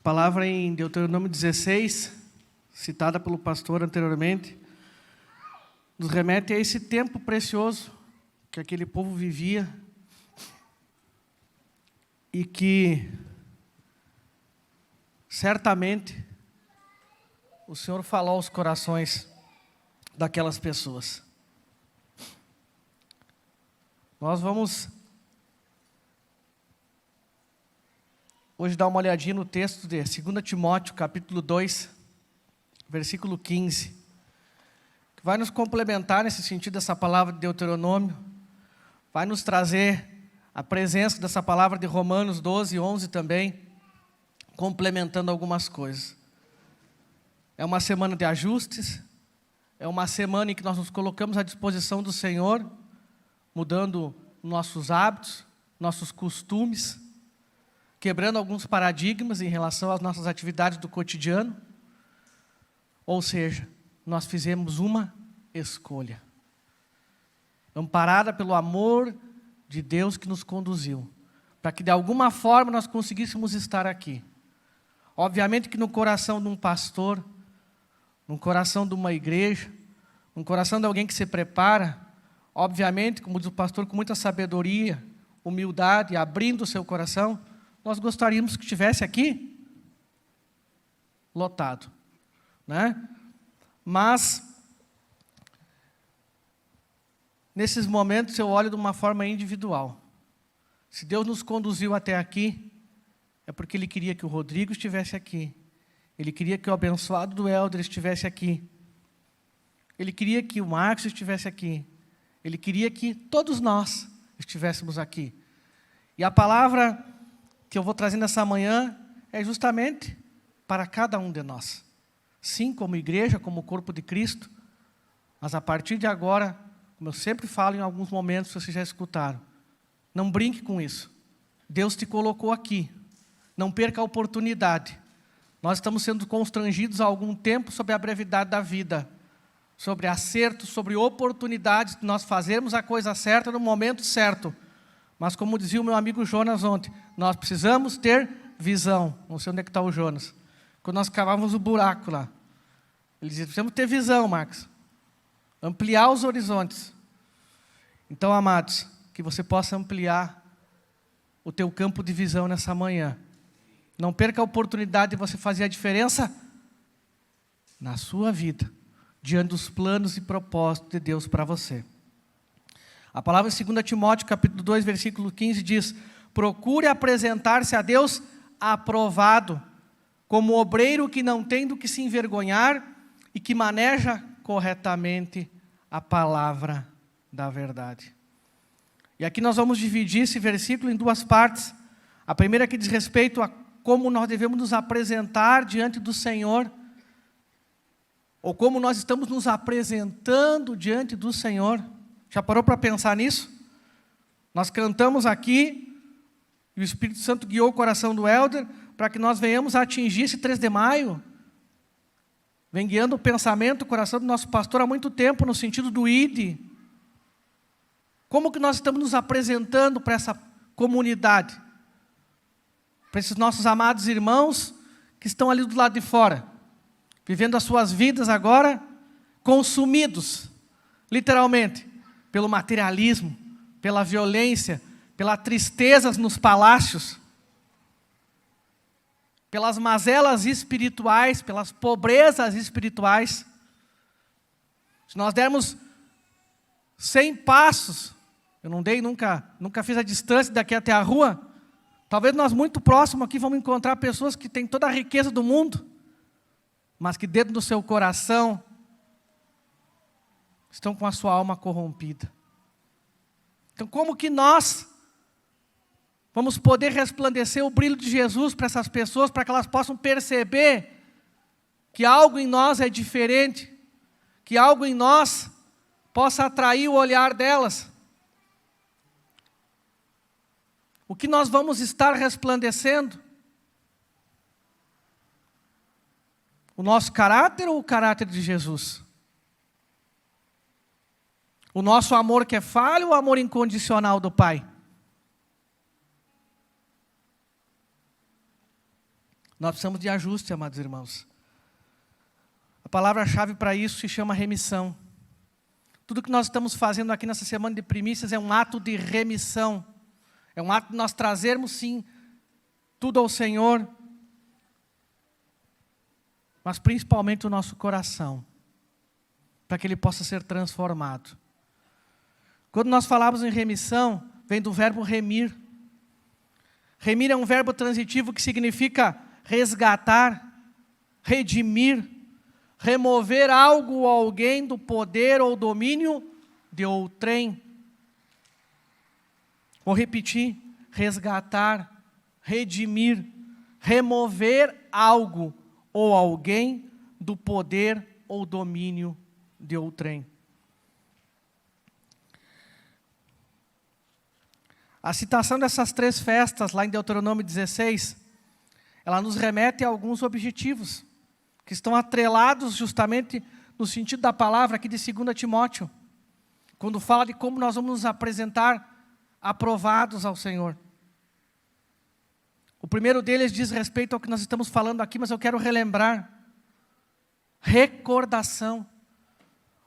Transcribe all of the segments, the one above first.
palavra em Deuteronômio 16, citada pelo pastor anteriormente, nos remete a esse tempo precioso que aquele povo vivia e que, certamente, o Senhor falou aos corações daquelas pessoas. Nós vamos hoje dar uma olhadinha no texto de 2 Timóteo, capítulo 2, versículo 15, que vai nos complementar nesse sentido dessa palavra de Deuteronômio, vai nos trazer a presença dessa palavra de Romanos 12, 11 também, complementando algumas coisas. É uma semana de ajustes, é uma semana em que nós nos colocamos à disposição do Senhor, mudando nossos hábitos, nossos costumes, quebrando alguns paradigmas em relação às nossas atividades do cotidiano. Ou seja, nós fizemos uma escolha, amparada pelo amor de Deus que nos conduziu, para que de alguma forma nós conseguíssemos estar aqui. Obviamente que no coração de um pastor, no coração de uma igreja, no coração de alguém que se prepara, obviamente, como diz o pastor, com muita sabedoria, humildade, abrindo o seu coração, nós gostaríamos que estivesse aqui lotado, né? Mas nesses momentos eu olho de uma forma individual. Se Deus nos conduziu até aqui, é porque Ele queria que o Rodrigo estivesse aqui. Ele queria que o abençoado do Helder estivesse aqui. Ele queria que o Marcos estivesse aqui. Ele queria que todos nós estivéssemos aqui. E a palavra que eu vou trazer nessa manhã é justamente para cada um de nós. Sim, como igreja, como corpo de Cristo, mas a partir de agora, como eu sempre falo em alguns momentos, vocês já escutaram, não brinque com isso. Deus te colocou aqui. Não perca a oportunidade. Nós estamos sendo constrangidos há algum tempo sobre a brevidade da vida, sobre acertos, sobre oportunidades de nós fazermos a coisa certa no momento certo. Mas como dizia o meu amigo Jonas ontem, nós precisamos ter visão. Não sei onde é que está o Jonas. Quando nós cavávamos o buraco lá, ele dizia, precisamos ter visão, Marcos. Ampliar os horizontes. Então, amados, que você possa ampliar o teu campo de visão nessa manhã. Não perca a oportunidade de você fazer a diferença na sua vida, diante dos planos e propósitos de Deus para você. A palavra em 2 Timóteo, capítulo 2, versículo 15, diz, procure apresentar-se a Deus aprovado, como obreiro que não tem do que se envergonhar e que maneja corretamente a palavra da verdade. E aqui nós vamos dividir esse versículo em duas partes. A primeira que diz respeito a como nós devemos nos apresentar diante do Senhor, ou como nós estamos nos apresentando diante do Senhor. Já parou para pensar nisso? Nós cantamos aqui, e o Espírito Santo guiou o coração do Helder, para que nós venhamos a atingir esse 3 de maio. Vem guiando o pensamento, o coração do nosso pastor há muito tempo, no sentido do ID. Como que nós estamos nos apresentando para essa comunidade? Para esses nossos amados irmãos que estão ali do lado de fora, vivendo as suas vidas agora, consumidos, literalmente, pelo materialismo, pela violência, pela tristeza nos palácios, pelas mazelas espirituais, pelas pobrezas espirituais. Se nós dermos 100 passos, eu não dei nunca fiz a distância daqui até a rua, talvez nós muito próximo aqui vamos encontrar pessoas que têm toda a riqueza do mundo, mas que dentro do seu coração estão com a sua alma corrompida. Então, como que nós vamos poder resplandecer o brilho de Jesus para essas pessoas, para que elas possam perceber que algo em nós é diferente, que algo em nós possa atrair o olhar delas? O que nós vamos estar resplandecendo? O nosso caráter ou o caráter de Jesus? O nosso amor que é falho ou o amor incondicional do Pai? Nós precisamos de ajuste, amados irmãos. A palavra-chave para isso se chama remissão. Tudo que nós estamos fazendo aqui nessa semana de primícias é um ato de remissão. É um ato de nós trazermos, sim, tudo ao Senhor, mas principalmente o nosso coração, para que ele possa ser transformado. Quando nós falamos em remissão, vem do verbo remir. Remir é um verbo transitivo que significa resgatar, redimir, remover algo ou alguém do poder ou domínio de outrem. Vou repetir: resgatar, redimir, remover algo ou alguém do poder ou domínio de outrem. A citação dessas 3 festas, lá em Deuteronômio 16, ela nos remete a alguns objetivos, que estão atrelados justamente no sentido da palavra aqui de 2 Timóteo, quando fala de como nós vamos nos apresentar aprovados ao Senhor. O primeiro deles diz respeito ao que nós estamos falando aqui, mas eu quero relembrar. Recordação.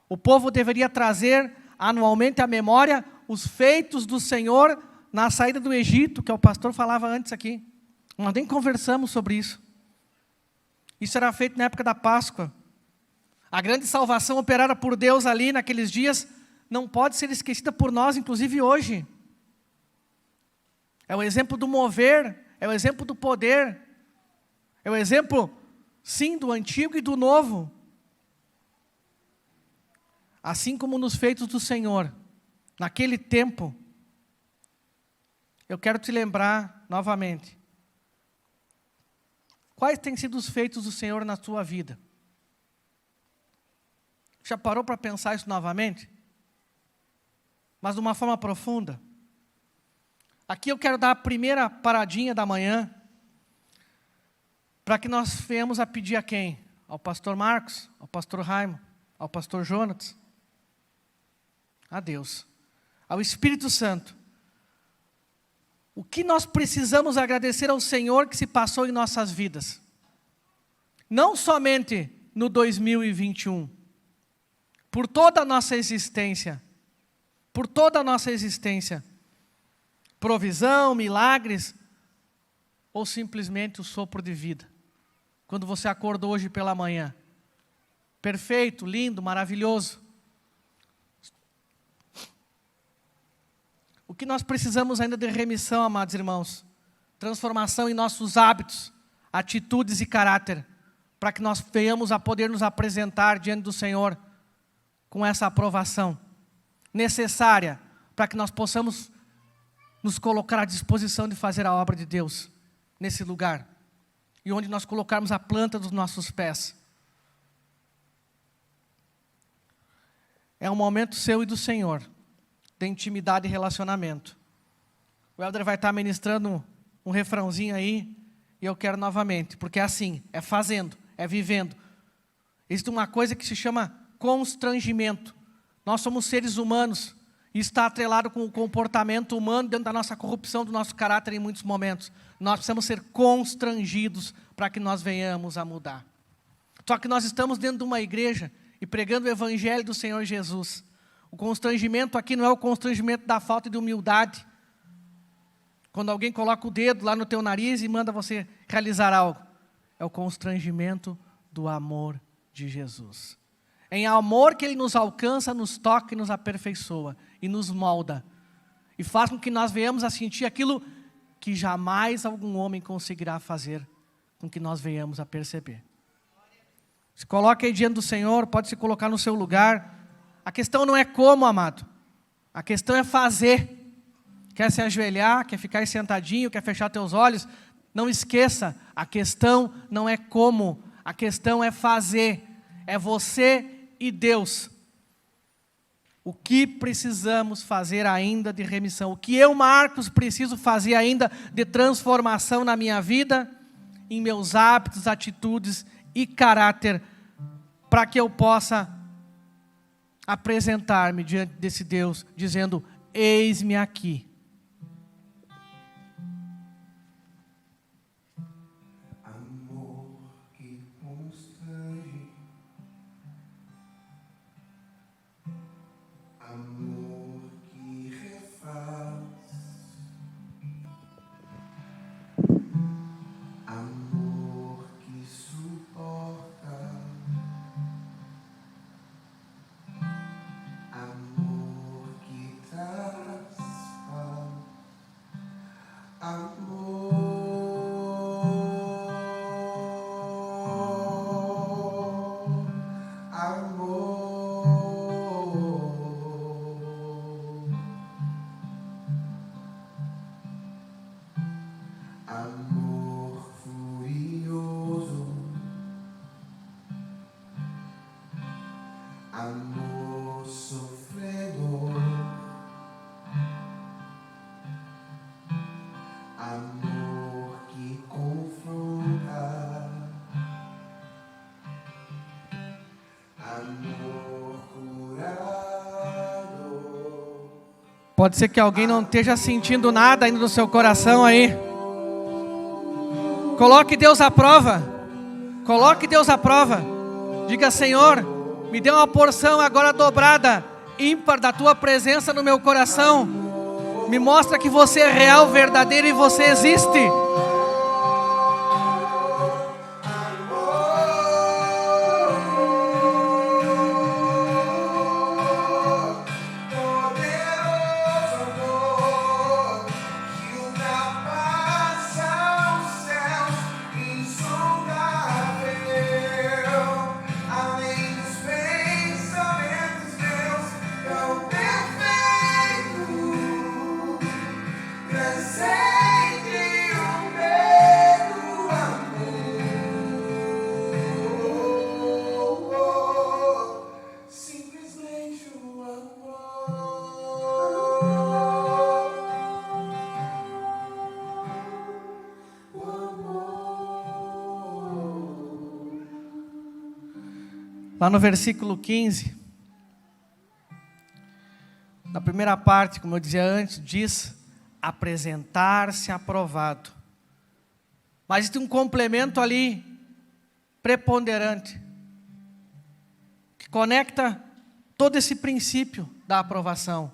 O povo deveria trazer anualmente à memória os feitos do Senhor na saída do Egito, que o pastor falava antes aqui. Nós nem conversamos sobre isso. Isso era feito na época da Páscoa. A grande salvação operada por Deus ali naqueles dias não pode ser esquecida por nós, inclusive hoje. É o exemplo do mover, é o exemplo do poder, é o exemplo, sim, do antigo e do novo. Assim como nos feitos do Senhor, naquele tempo, eu quero te lembrar novamente. Quais têm sido os feitos do Senhor na tua vida? Já parou para pensar isso novamente? Mas de uma forma profunda? Aqui eu quero dar a primeira paradinha da manhã, para que nós venhamos a pedir a quem? Ao pastor Marcos, ao pastor Raimo, ao pastor Jonas, a Deus, ao Espírito Santo. O que nós precisamos agradecer ao Senhor que se passou em nossas vidas? Não somente no 2021, por toda a nossa existência, provisão, milagres, ou simplesmente o sopro de vida. Quando você acordou hoje pela manhã, perfeito, lindo, maravilhoso. O que nós precisamos ainda de remissão, amados irmãos? Transformação em nossos hábitos, atitudes e caráter, para que nós venhamos a poder nos apresentar diante do Senhor com essa aprovação necessária, para que nós possamos nos colocar à disposição de fazer a obra de Deus nesse lugar, e onde nós colocarmos a planta dos nossos pés. É um momento seu e do Senhor, de intimidade e relacionamento. O Helder vai estar ministrando um refrãozinho aí, e eu quero novamente, porque é assim, é fazendo, é vivendo. Existe uma coisa que se chama constrangimento. Nós somos seres humanos, e está atrelado com o comportamento humano dentro da nossa corrupção, do nosso caráter em muitos momentos. Nós precisamos ser constrangidos para que nós venhamos a mudar. Só que nós estamos dentro de uma igreja e pregando o Evangelho do Senhor Jesus. O constrangimento aqui não é o constrangimento da falta de humildade. Quando alguém coloca o dedo lá no teu nariz e manda você realizar algo. É o constrangimento do amor de Jesus. Em amor que Ele nos alcança, nos toca e nos aperfeiçoa. E nos molda. E faz com que nós venhamos a sentir aquilo que jamais algum homem conseguirá fazer. Com que nós venhamos a perceber. Se coloca aí diante do Senhor, pode se colocar no seu lugar. A questão não é como, amado. A questão é fazer. Quer se ajoelhar, quer ficar aí sentadinho, quer fechar teus olhos? Não esqueça, a questão não é como. A questão é fazer. É você e Deus. O que precisamos fazer ainda de remissão? O que eu, Marcos, preciso fazer ainda de transformação na minha vida, em meus hábitos, atitudes e caráter, para que eu possa apresentar-me diante desse Deus, dizendo, eis-me aqui. amor sofredor, amor que confronta, amor curador. Pode ser que alguém não esteja sentindo nada ainda no seu coração aí. Coloque Deus à prova. Coloque Deus à prova. Diga: Senhor, me dê uma porção agora dobrada, ímpar da tua presença no meu coração. Me mostra que você é real, verdadeiro e você existe. Lá no versículo 15, na primeira parte, como eu dizia antes, diz apresentar-se aprovado. Mas tem um complemento ali, preponderante, que conecta todo esse princípio da aprovação.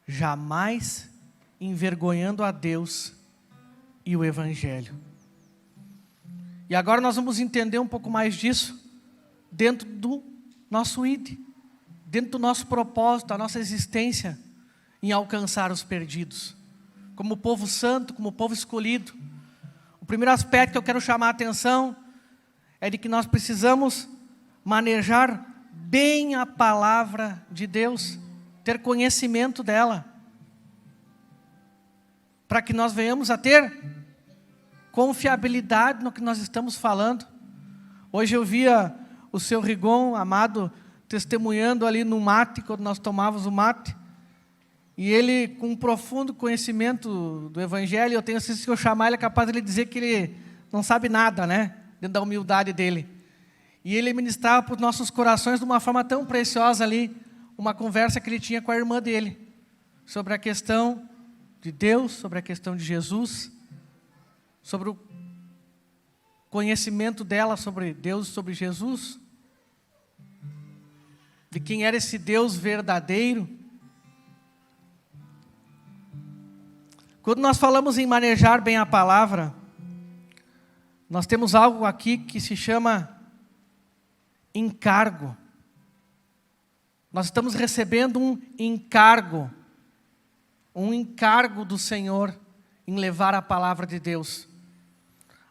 Jamais envergonhando a Deus e o Evangelho. E agora nós vamos entender um pouco mais disso, dentro do nosso ID, dentro do nosso propósito, da nossa existência em alcançar os perdidos, como povo santo, como povo escolhido. O primeiro aspecto que eu quero chamar a atenção é de que nós precisamos manejar bem a palavra de Deus, ter conhecimento dela, para que nós venhamos a ter confiabilidade no que nós estamos falando. Hoje eu via o seu Rigon, amado, testemunhando ali no mate, quando nós tomávamos o mate, e ele, com um profundo conhecimento do Evangelho, eu tenho certeza que se eu chamar ele é capaz de ele dizer que ele não sabe nada, né? Dentro da humildade dele. E ele ministrava para os nossos corações de uma forma tão preciosa ali, uma conversa que ele tinha com a irmã dele, sobre a questão de Deus, sobre a questão de Jesus, sobre o conhecimento dela sobre Deus, sobre Jesus, de quem era esse Deus verdadeiro. Quando nós falamos em manejar bem a palavra, nós temos algo aqui que se chama encargo. Nós estamos recebendo um encargo do Senhor em levar a palavra de Deus.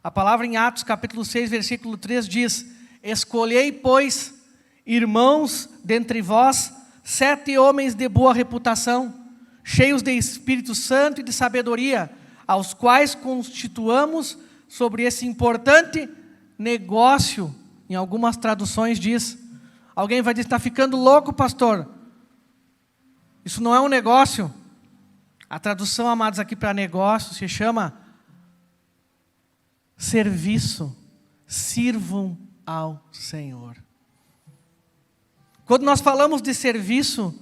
A palavra em Atos capítulo 6, versículo 3 diz: escolhei, pois, irmãos dentre vós, 7 homens de boa reputação, cheios de Espírito Santo e de sabedoria, aos quais constituamos sobre esse importante negócio. Em algumas traduções diz. Alguém vai dizer: está ficando louco, pastor? Isso não é um negócio. A tradução, amados, aqui para negócio se chama serviço. Sirvam ao Senhor. Quando nós falamos de serviço,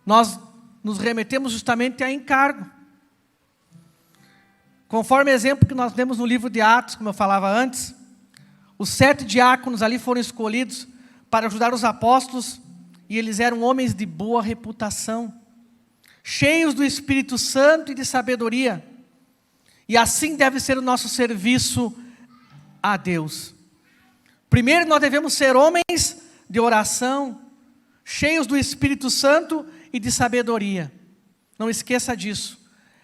nós nos remetemos justamente a encargo. Conforme o exemplo que nós temos no livro de Atos, como eu falava antes, os 7 diáconos ali foram escolhidos para ajudar os apóstolos, e eles eram homens de boa reputação, cheios do Espírito Santo e de sabedoria. E assim deve ser o nosso serviço a Deus. Primeiro, nós devemos ser homens de oração, cheios do Espírito Santo e de sabedoria. Não esqueça disso.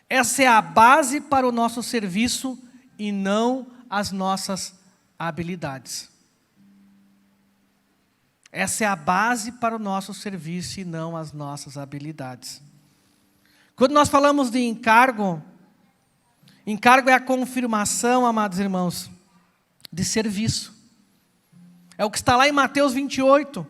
Essa é a base para o nosso serviço e não as nossas habilidades. Essa é a base para o nosso serviço e não as nossas habilidades. Quando nós falamos de encargo, encargo é a confirmação, amados irmãos, de serviço. É o que está lá em Mateus 28.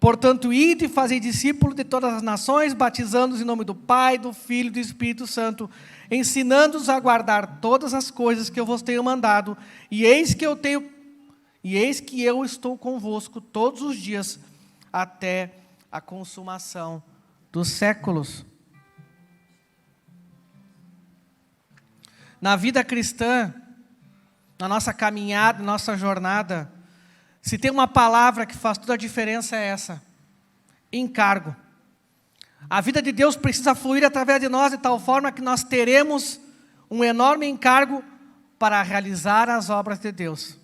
Portanto, ide e fazei discípulos de todas as nações, batizando-os em nome do Pai, do Filho e do Espírito Santo, ensinando-os a guardar todas as coisas que eu vos tenho mandado, e eis que eu estou convosco todos os dias, até a consumação dos séculos. Na vida cristã, na nossa caminhada, na nossa jornada, se tem uma palavra que faz toda a diferença é essa: encargo. A vida de Deus precisa fluir através de nós de tal forma que nós teremos um enorme encargo para realizar as obras de Deus.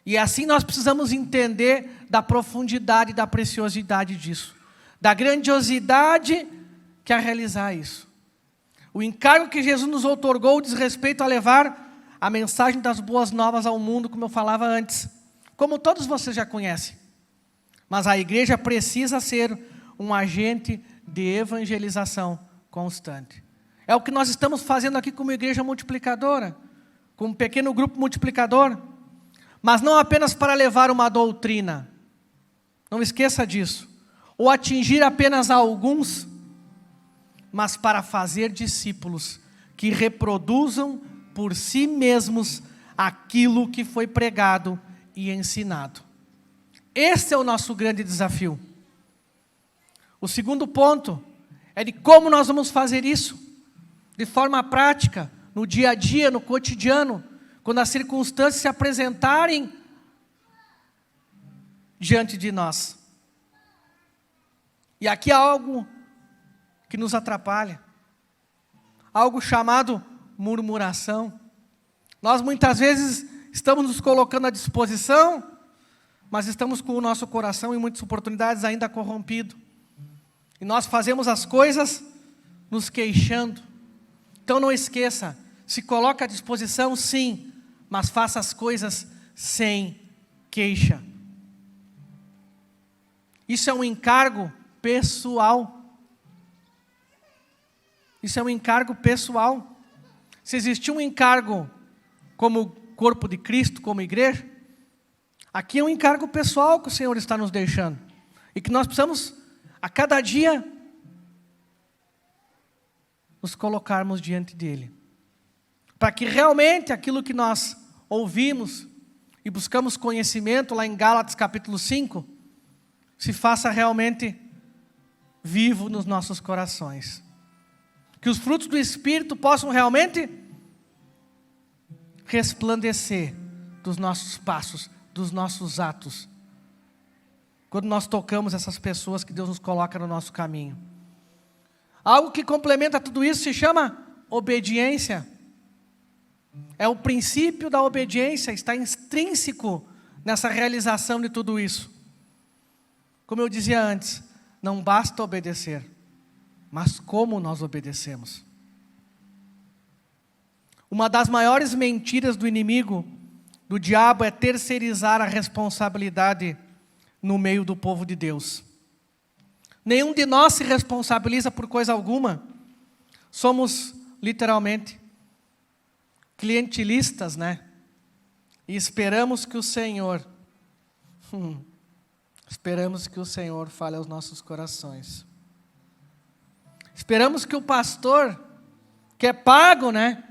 E assim nós precisamos entender da profundidade e da preciosidade disso, da grandiosidade que é realizar isso. O encargo que Jesus nos outorgou diz respeito a levar a mensagem das boas novas ao mundo, como eu falava antes, como todos vocês já conhecem. Mas a igreja precisa ser um agente de evangelização constante. É o que nós estamos fazendo aqui como igreja multiplicadora, como um pequeno grupo multiplicador, mas não apenas para levar uma doutrina, não esqueça disso, ou atingir apenas alguns, mas para fazer discípulos que reproduzam por si mesmos aquilo que foi pregado e ensinado. Esse é o nosso grande desafio. O segundo ponto é de como nós vamos fazer isso, de forma prática, no dia a dia, no cotidiano, quando as circunstâncias se apresentarem diante de nós. E aqui há algo que nos atrapalha, algo chamado murmuração. Nós muitas vezes estamos nos colocando à disposição, mas estamos com o nosso coração em muitas oportunidades ainda corrompido. E nós fazemos as coisas nos queixando. Então não esqueça, se coloque à disposição sim, mas faça as coisas sem queixa. Isso é um encargo pessoal. Isso é um encargo pessoal. Se existir um encargo como corpo de Cristo, como igreja, aqui é um encargo pessoal que o Senhor está nos deixando. E que nós precisamos, a cada dia, nos colocarmos diante dEle. Para que realmente aquilo que nós ouvimos e buscamos conhecimento lá em Gálatas capítulo 5, se faça realmente vivo nos nossos corações. Que os frutos do Espírito possam realmente resplandecer dos nossos passos, dos nossos atos, quando nós tocamos essas pessoas que Deus nos coloca no nosso caminho. Algo que complementa tudo isso se chama obediência. É o princípio da obediência, está intrínseco nessa realização de tudo isso. Como eu dizia antes, não basta obedecer, mas como nós obedecemos. Uma das maiores mentiras do inimigo, do diabo, é terceirizar a responsabilidade no meio do povo de Deus. Nenhum de nós se responsabiliza por coisa alguma. Somos, literalmente, clientelistas, né? E esperamos que o Senhor fale aos nossos corações. Esperamos que o pastor, que é pago, né,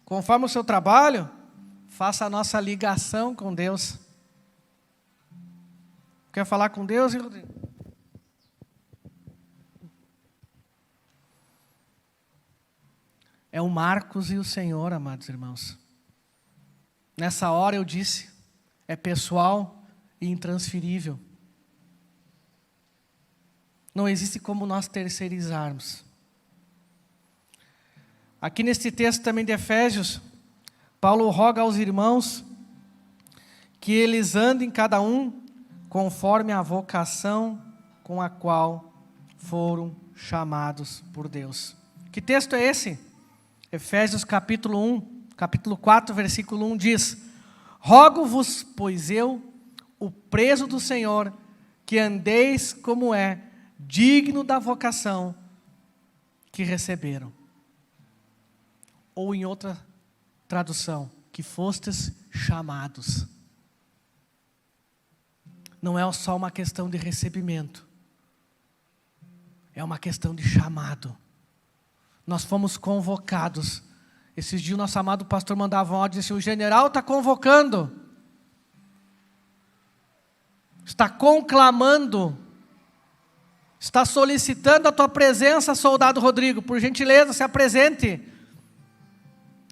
conforme o seu trabalho, faça a nossa ligação com Deus. Quer falar com Deus, Rodrigo? É o Marcos e o Senhor, amados irmãos. Nessa hora eu disse, é pessoal e intransferível. Não existe como nós terceirizarmos. Aqui neste texto também de Efésios, Paulo roga aos irmãos que eles andem cada um conforme a vocação com a qual foram chamados por Deus. Que texto é esse? Efésios capítulo 4, versículo 1 diz: rogo-vos, pois eu, o preso do Senhor, que andeis como é digno da vocação que receberam. Ou em outra tradução, que fostes chamados. não é só uma questão de recebimento, é uma questão de chamado. Nós fomos convocados. Esses dias o nosso amado pastor mandava um áudio e disse: o general está convocando, está conclamando, está solicitando a tua presença, soldado Rodrigo. Por gentileza, se apresente.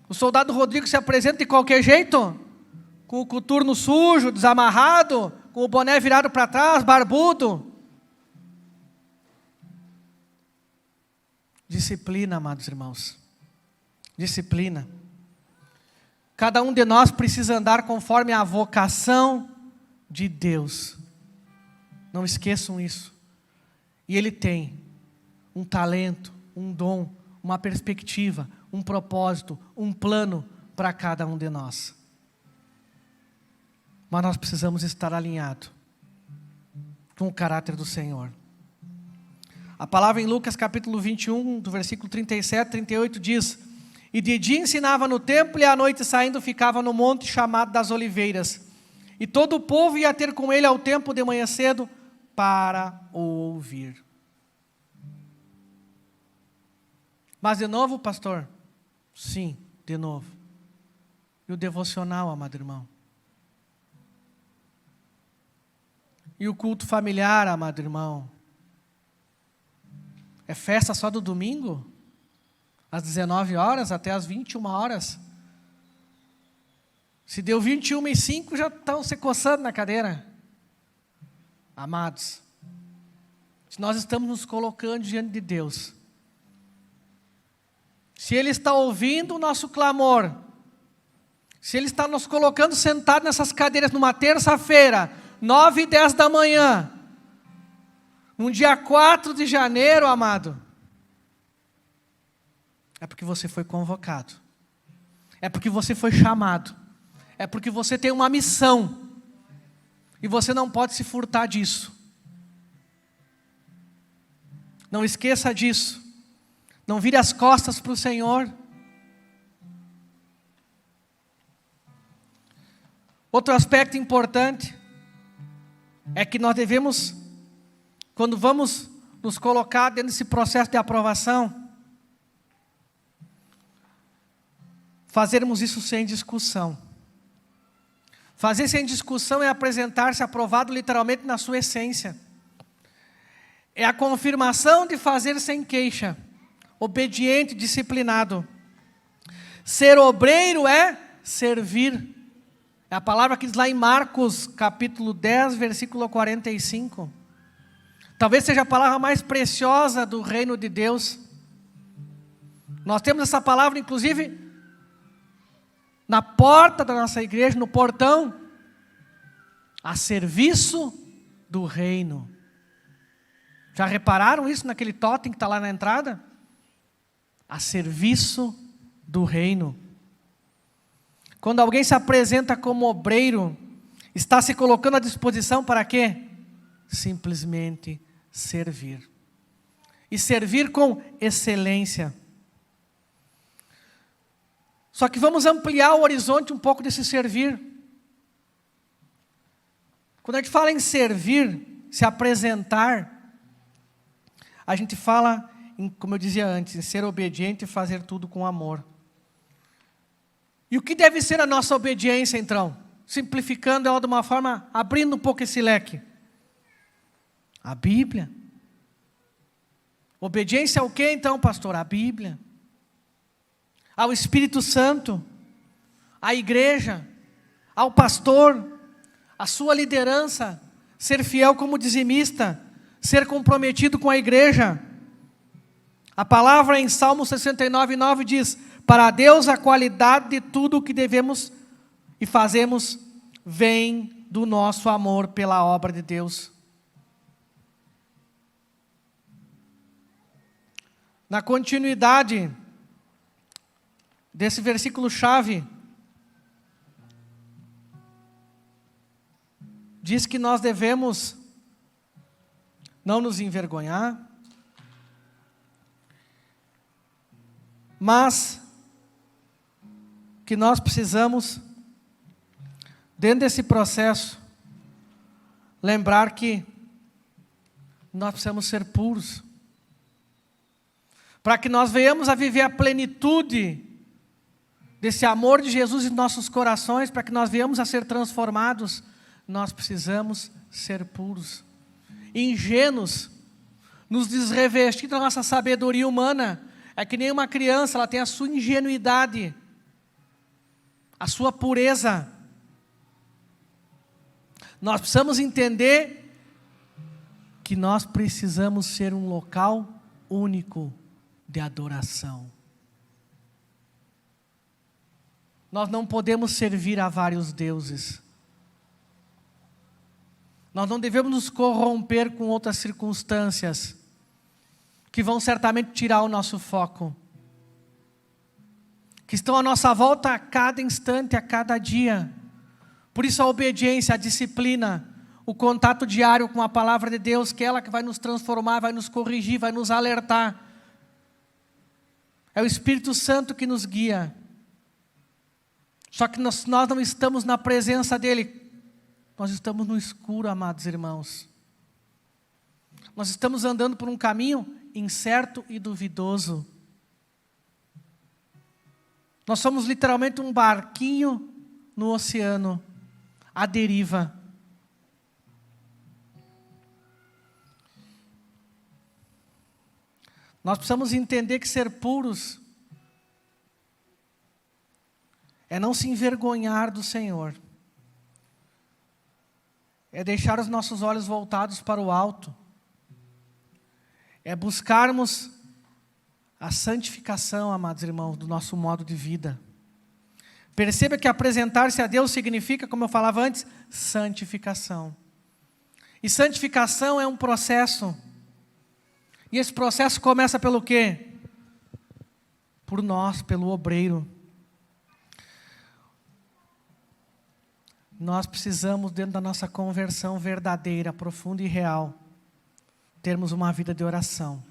O soldado Rodrigo se apresenta de qualquer jeito, com o coturno sujo, desamarrado, com o boné virado para trás, barbudo. Disciplina, amados irmãos. Disciplina. Cada um de nós precisa andar conforme a vocação de Deus. Não esqueçam isso. E Ele tem um talento, um dom, uma perspectiva, um propósito, um plano para cada um de nós. Mas nós precisamos estar alinhados com o caráter do Senhor. A palavra em Lucas capítulo 21, do versículo 37, 38 diz: e de dia ensinava no templo, e à noite saindo ficava no monte chamado das Oliveiras. E todo o povo ia ter com ele ao templo de manhã cedo para o ouvir. Mas de novo, pastor? Sim, de novo. E o devocional, amado irmão? E o culto familiar, amado irmão? É festa só do domingo? Às 19 horas até às 21 horas? Se deu 21h05, já estão se coçando na cadeira. Amados, se nós estamos nos colocando diante de Deus, se Ele está ouvindo o nosso clamor, se Ele está nos colocando sentados nessas cadeiras numa terça-feira, 9h10 da manhã, num dia 4 de janeiro, amado, é porque você foi convocado, é porque você foi chamado, é porque você tem uma missão, e você não pode se furtar disso. Não esqueça disso. Não vire as costas para o Senhor. Outro aspecto importante é que nós devemos, quando vamos nos colocar dentro desse processo de aprovação, fazermos isso sem discussão. Fazer sem discussão é apresentar-se aprovado literalmente na sua essência. É a confirmação de fazer sem queixa, obediente, disciplinado. Ser obreiro é servir. É a palavra que diz lá em Marcos, capítulo 10, versículo 45. Talvez seja a palavra mais preciosa do reino de Deus. Nós temos essa palavra, inclusive, na porta da nossa igreja, no portão, a serviço do reino. Já repararam isso naquele totem que está lá na entrada? A serviço do reino. Quando alguém se apresenta como obreiro, está se colocando à disposição para quê? Simplesmente servir. E servir com excelência. Só que vamos ampliar o horizonte um pouco desse servir. Quando a gente fala em servir, se apresentar, a gente fala, como eu dizia antes, em ser obediente e fazer tudo com amor. E o que deve ser a nossa obediência, então? Simplificando ela de uma forma, abrindo um pouco esse leque. A Bíblia. Obediência ao quê, então, pastor? A Bíblia. Ao Espírito Santo, à igreja, ao pastor, à sua liderança, ser fiel como dizimista, ser comprometido com a igreja. A palavra em Salmo 69:9 diz: para Deus a qualidade de tudo o que devemos e fazemos vem do nosso amor pela obra de Deus. Na continuidade desse versículo-chave, diz que nós devemos não nos envergonhar, mas que nós precisamos, dentro desse processo, lembrar que nós precisamos ser puros, para que nós venhamos a viver a plenitude desse amor de Jesus em nossos corações, para que nós venhamos a ser transformados, nós precisamos ser puros. Ingênuos, nos desrevestir da nossa sabedoria humana, é que nem uma criança, ela tem a sua ingenuidade, a sua pureza. Nós precisamos entender que nós precisamos ser um local único de adoração. Nós não podemos servir a vários deuses. Nós não devemos nos corromper com outras circunstâncias que vão certamente tirar o nosso foco, que estão à nossa volta a cada instante, a cada dia. Por isso a obediência, a disciplina, o contato diário com a palavra de Deus, que é ela que vai nos transformar, vai nos corrigir, vai nos alertar. É o Espírito Santo que nos guia. Só que nós não estamos na presença dEle, nós estamos no escuro, amados irmãos. Nós estamos andando por um caminho incerto e duvidoso. Nós somos literalmente um barquinho no oceano, à deriva. Nós precisamos entender que ser puros é não se envergonhar do Senhor. É deixar os nossos olhos voltados para o alto. É buscarmos a santificação, amados irmãos, do nosso modo de vida. Perceba que apresentar-se a Deus significa, como eu falava antes, santificação. E santificação é um processo. E esse processo começa pelo quê? Por nós, pelo obreiro. Nós precisamos, dentro da nossa conversão verdadeira, profunda e real, termos uma vida de oração,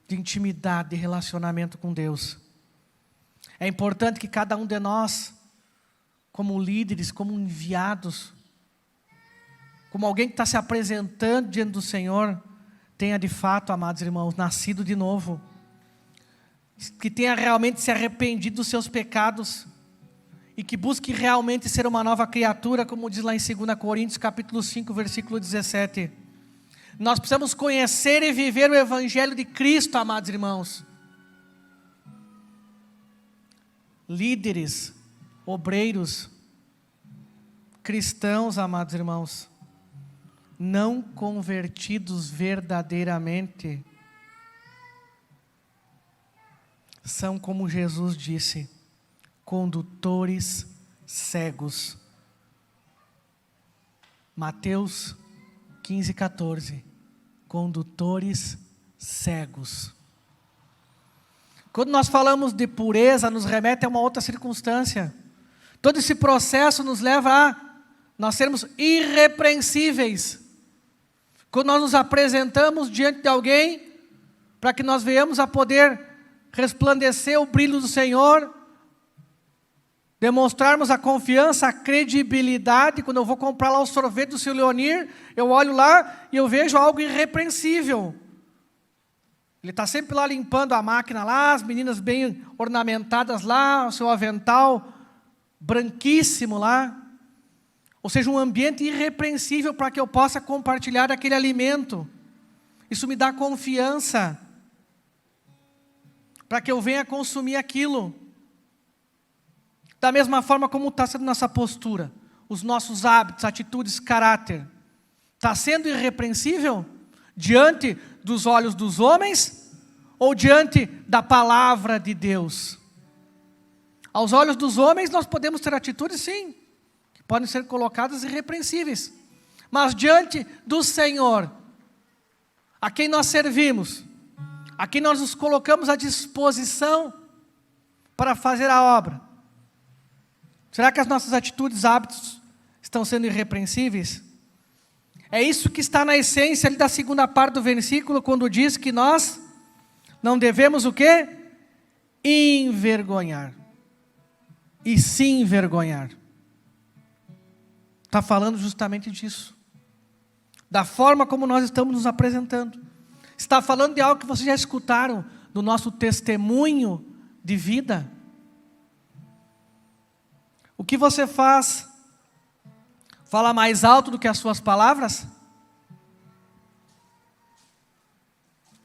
de intimidade, de relacionamento com Deus. É importante que cada um de nós, como líderes, como enviados, como alguém que está se apresentando diante do Senhor, tenha de fato, amados irmãos, nascido de novo, que tenha realmente se arrependido dos seus pecados, e que busque realmente ser uma nova criatura, como diz lá em 2 Coríntios, capítulo 5, versículo 17. Nós precisamos conhecer e viver o Evangelho de Cristo, amados irmãos. Líderes, obreiros, cristãos, amados irmãos, não convertidos verdadeiramente, são, como Jesus disse, condutores cegos. Mateus 15, 14. Condutores cegos. Quando nós falamos de pureza, nos remete a uma outra circunstância. Todo esse processo nos leva a nós sermos irrepreensíveis. Quando nós nos apresentamos diante de alguém, para que nós venhamos a poder resplandecer o brilho do Senhor, demonstrarmos a confiança, a credibilidade. Quando eu vou comprar lá o sorvete do seu Leonir, eu olho lá e eu vejo algo irrepreensível. Ele está sempre lá limpando a máquina lá, as meninas bem ornamentadas lá, o seu avental branquíssimo lá. Ou seja, um ambiente irrepreensível para que eu possa compartilhar aquele alimento. Isso me dá confiança, para que eu venha consumir aquilo. Da mesma forma como está sendo nossa postura, os nossos hábitos, atitudes, caráter, está sendo irrepreensível diante dos olhos dos homens ou diante da palavra de Deus? Aos olhos dos homens nós podemos ter atitudes, sim, que podem ser colocadas irrepreensíveis, mas diante do Senhor, a quem nós servimos, a quem nós nos colocamos à disposição para fazer a obra, será que as nossas atitudes, hábitos estão sendo irrepreensíveis? É isso que está na essência ali da segunda parte do versículo, quando diz que nós não devemos o quê? Envergonhar. E se envergonhar. está falando justamente disso. Da forma como nós estamos nos apresentando. Está falando de algo que vocês já escutaram, do nosso testemunho de vida. O que você faz fala mais alto do que as suas palavras?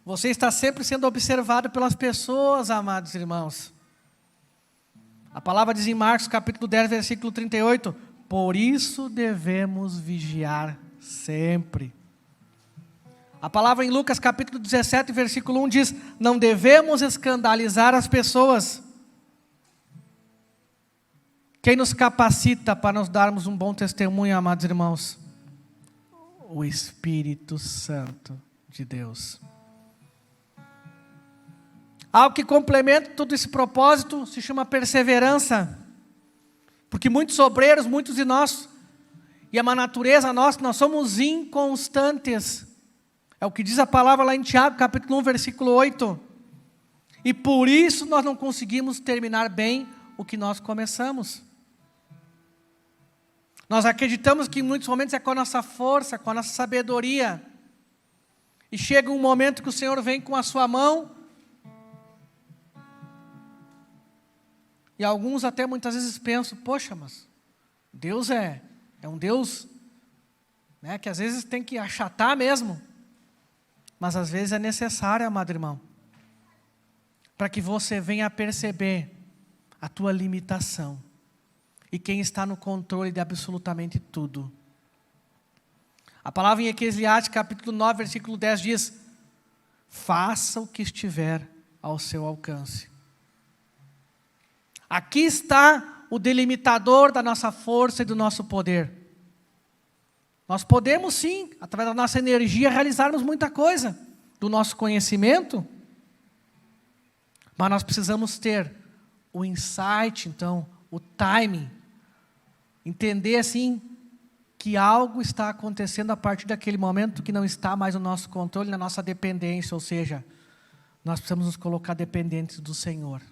Você está sempre sendo observado pelas pessoas, amados irmãos. A palavra diz em Marcos capítulo 10, versículo 38, por isso devemos vigiar sempre. A palavra em Lucas capítulo 17, versículo 1 diz, não devemos escandalizar as pessoas. Quem nos capacita para nos darmos um bom testemunho, amados irmãos? O Espírito Santo de Deus. Algo que complementa todo esse propósito se chama perseverança. Porque muitos obreiros, muitos de nós, e é uma natureza nossa, nós somos inconstantes. É o que diz a palavra lá em Tiago, capítulo 1, versículo 8. E por isso nós não conseguimos terminar bem o que nós começamos. Nós acreditamos que em muitos momentos é com a nossa força, com a nossa sabedoria. E chega um momento que o Senhor vem com a sua mão. E alguns até muitas vezes pensam, poxa, mas Deus é um Deus, né, que às vezes tem que achatar mesmo. Mas às vezes é necessário, amado irmão, para que você venha a perceber a tua limitação. E quem está no controle de absolutamente tudo. A palavra em Eclesiastes, capítulo 9, versículo 10 diz, faça o que estiver ao seu alcance. Aqui está o delimitador da nossa força e do nosso poder. Nós podemos sim, através da nossa energia, realizarmos muita coisa, do nosso conhecimento, mas nós precisamos ter o insight, então, o timing, entender assim, que algo está acontecendo a partir daquele momento que não está mais no nosso controle, na nossa dependência, ou seja, nós precisamos nos colocar dependentes do Senhor,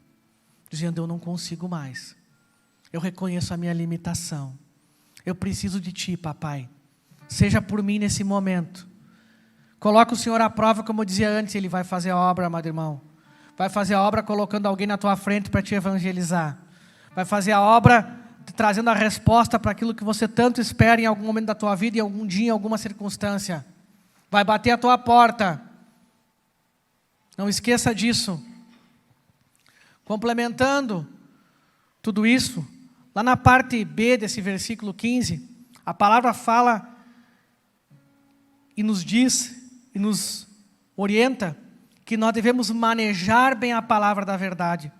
dizendo, eu não consigo mais, eu reconheço a minha limitação, eu preciso de Ti, papai, seja por mim nesse momento, coloca o Senhor à prova, como eu dizia antes, Ele vai fazer a obra, amado irmão, vai fazer a obra colocando alguém na tua frente para te evangelizar, vai fazer a obra trazendo a resposta para aquilo que você tanto espera em algum momento da tua vida, em algum dia, em alguma circunstância, vai bater a tua porta, não esqueça disso. Complementando tudo isso, lá na parte B desse versículo 15, a palavra fala e nos diz, e nos orienta, que nós devemos manejar bem a palavra da verdade.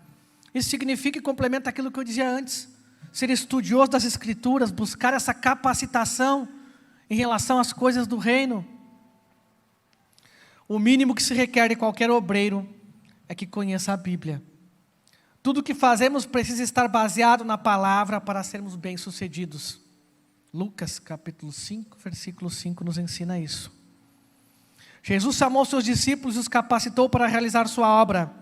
Isso significa e complementa aquilo que eu dizia antes, ser estudioso das Escrituras, buscar essa capacitação em relação às coisas do reino. O mínimo que se requer de qualquer obreiro é que conheça a Bíblia. Tudo o que fazemos precisa estar baseado na palavra para sermos bem-sucedidos. Lucas capítulo 5, versículo 5 nos ensina isso. Jesus chamou seus discípulos e os capacitou para realizar sua obra.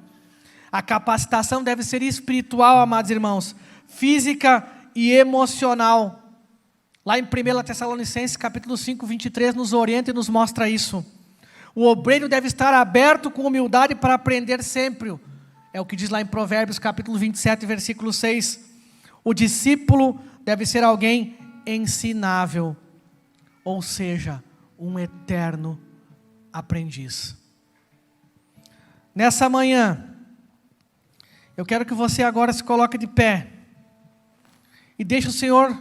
A capacitação deve ser espiritual, amados irmãos, física e emocional. Lá em 1 Tessalonicenses capítulo 5, 23 nos orienta e nos mostra isso. O obreiro deve estar aberto com humildade para aprender sempre. É o que diz lá em Provérbios capítulo 27, versículo 6. O discípulo deve ser alguém ensinável, ou seja, um eterno aprendiz. Nessa manhã, eu quero que você agora se coloque de pé e deixe o Senhor,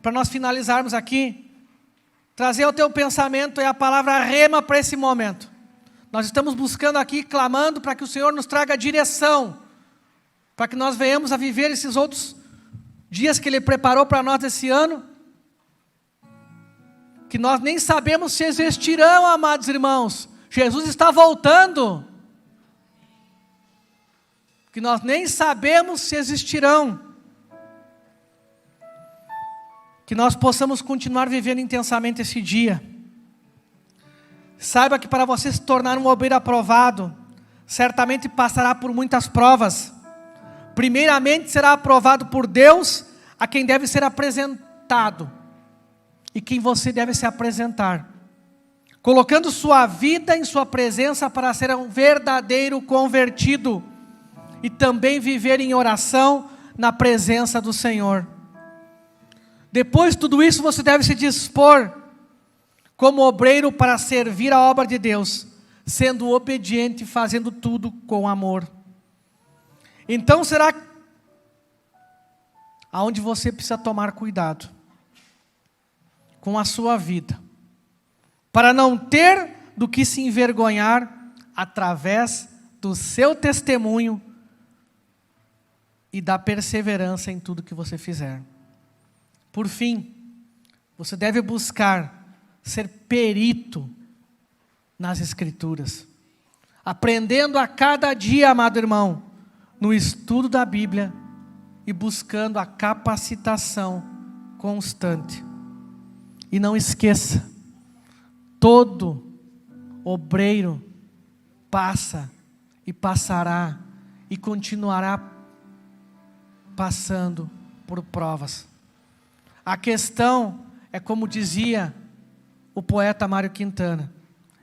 para nós finalizarmos aqui, trazer ao teu pensamento a palavra rema para esse momento. Nós estamos buscando aqui, clamando para que o Senhor nos traga direção, para que nós venhamos a viver esses outros dias que Ele preparou para nós esse ano, que nós nem sabemos se existirão, amados irmãos. Jesus está voltando. Que nós nem sabemos se existirão. Que nós possamos continuar vivendo intensamente esse dia. Saiba que para você se tornar um obreiro aprovado, certamente passará por muitas provas. Primeiramente será aprovado por Deus, a quem deve ser apresentado. e quem você deve se apresentar, colocando sua vida em sua presença para ser um verdadeiro convertido e também viver em oração na presença do Senhor. Depois de tudo isso, você deve se dispor como obreiro para servir a obra de Deus, sendo obediente e fazendo tudo com amor. Então será aonde você precisa tomar cuidado com a sua vida, para não ter do que se envergonhar através do seu testemunho e da perseverança em tudo que você fizer. Por fim, você deve buscar ser perito nas Escrituras, aprendendo a cada dia, amado irmão, no estudo da Bíblia e buscando a capacitação constante. E não esqueça, todo obreiro passa e passará e continuará passando por provas. A questão é, como dizia o poeta Mário Quintana,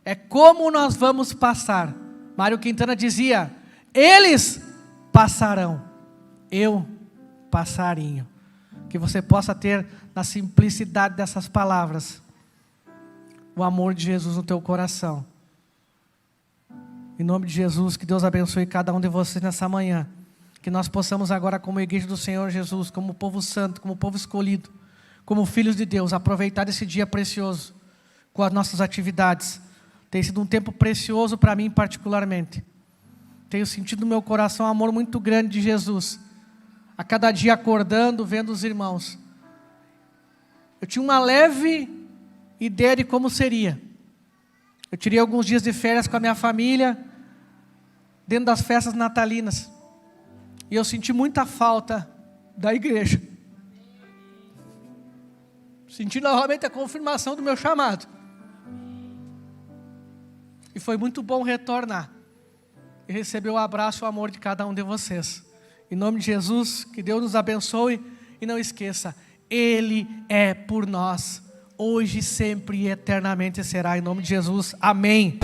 é como nós vamos passar. Mário Quintana dizia: eles passarão, eu passarinho. Que você possa ter, na simplicidade dessas palavras, o amor de Jesus no teu coração. Em nome de Jesus, que Deus abençoe cada um de vocês nessa manhã. Que nós possamos agora, como igreja do Senhor Jesus, como povo santo, como povo escolhido, como filhos de Deus, aproveitar esse dia precioso com as nossas atividades. Tem sido um tempo precioso para mim particularmente. Tenho sentido no meu coração um amor muito grande de Jesus. A cada dia acordando, vendo os irmãos. Eu tinha uma leve ideia de como seria. Eu tirei alguns dias de férias com a minha família, dentro das festas natalinas. E eu senti muita falta da igreja. Senti novamente a confirmação do meu chamado. E foi muito bom retornar e receber o abraço e o amor de cada um de vocês. Em nome de Jesus, que Deus nos abençoe. E não esqueça, Ele é por nós, hoje, sempre e eternamente será. Em nome de Jesus, amém.